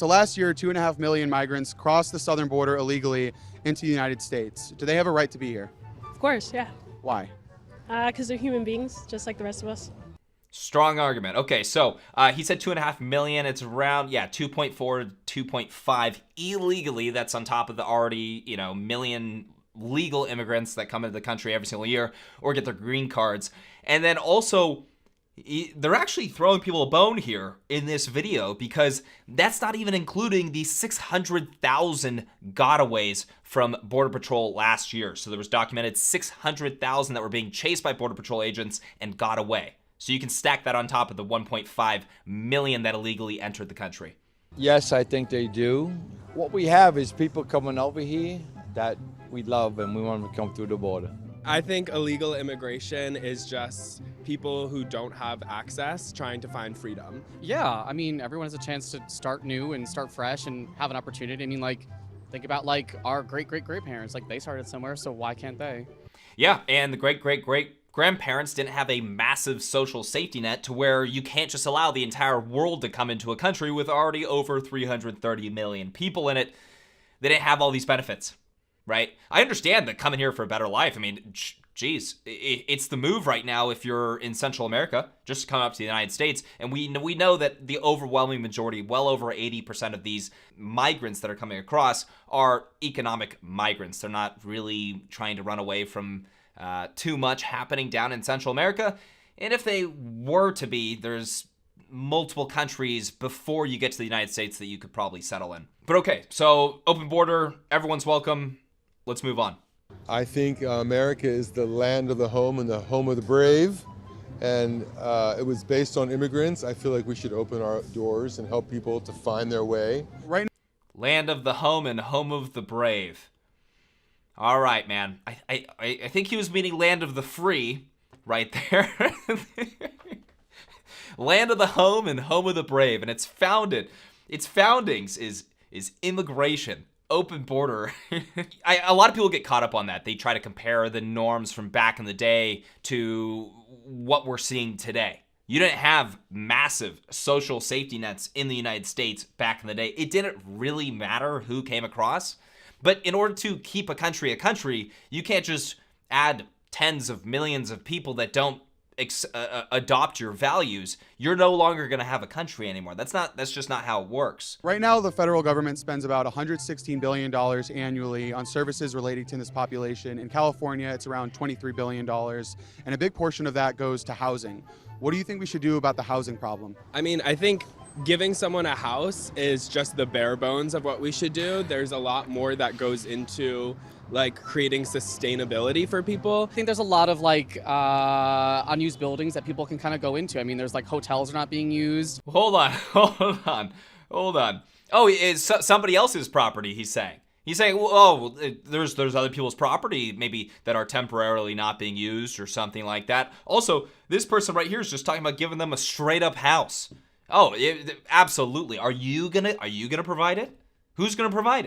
So last year, 2.5 million migrants crossed the southern border illegally into the United States. Do they have a right to be here? Of course, yeah. Why? Because they're human beings, just like the rest of us. Strong argument. Okay, so he said 2.5 million. It's around 2.4 to 2.5 illegally. That's on top of the already million legal immigrants that come into the country every single year or get their green cards. And then also, they're actually throwing people a bone here in this video because that's not even including the 600,000 gotaways from Border Patrol last year. So there was documented 600,000 that were being chased by Border Patrol agents and got away. So you can stack that on top of the 1.5 million that illegally entered the country. Yes, I think they do. What we have is people coming over here that we love and we want them to come through the border. I think illegal immigration is just people who don't have access trying to find freedom. Yeah, I mean, everyone has a chance to start new and start fresh and have an opportunity. I mean, think about our great-great-great-parents. They started somewhere, so why can't they? Yeah, and the great-great-great-grandparents didn't have a massive social safety net to where you can't just allow the entire world to come into a country with already over 330 million people in it. They didn't have all these benefits, right? I understand that coming here for a better life. I mean, geez, it's the move right now if you're in Central America, just to come up to the United States. And we know that the overwhelming majority, well over 80% of these migrants that are coming across are economic migrants. They're not really trying to run away from too much happening down in Central America. And if they were to be, there's multiple countries before you get to the United States that you could probably settle in. But okay, so open border, everyone's welcome. Let's move on. I think America is the land of the home and the home of the brave. And it was based on immigrants. I feel like we should open our doors and help people to find their way. Right. Land of the home and home of the brave. All right, man. I think he was meaning land of the free right there. Land of the home and home of the brave. And its foundings is immigration. Open border. A lot of people get caught up on that. They try to compare the norms from back in the day to what we're seeing today. You didn't have massive social safety nets in the United States back in the day. It didn't really matter who came across. But in order to keep a country, you can't just add tens of millions of people that don't adopt your values. You're no longer going to have a country anymore. That's just not how it works. Right now, the federal government spends about $116 billion annually on services relating to this population. In California, it's around $23 billion, and a big portion of that goes to housing. What do you think we should do about the housing problem? I mean, I think giving someone a house is just the bare bones of what we should do. There's a lot more that goes into creating sustainability for people. I think there's a lot of unused buildings that people can kind of go into. I mean, there's hotels are not being used. Hold on. Oh, it's somebody else's property, he's saying. He's saying, oh, there's other people's property maybe that are temporarily not being used or something like that. Also, this person right here is just talking about giving them a straight up house. Oh, absolutely. Are you gonna provide it? Who's gonna provide it?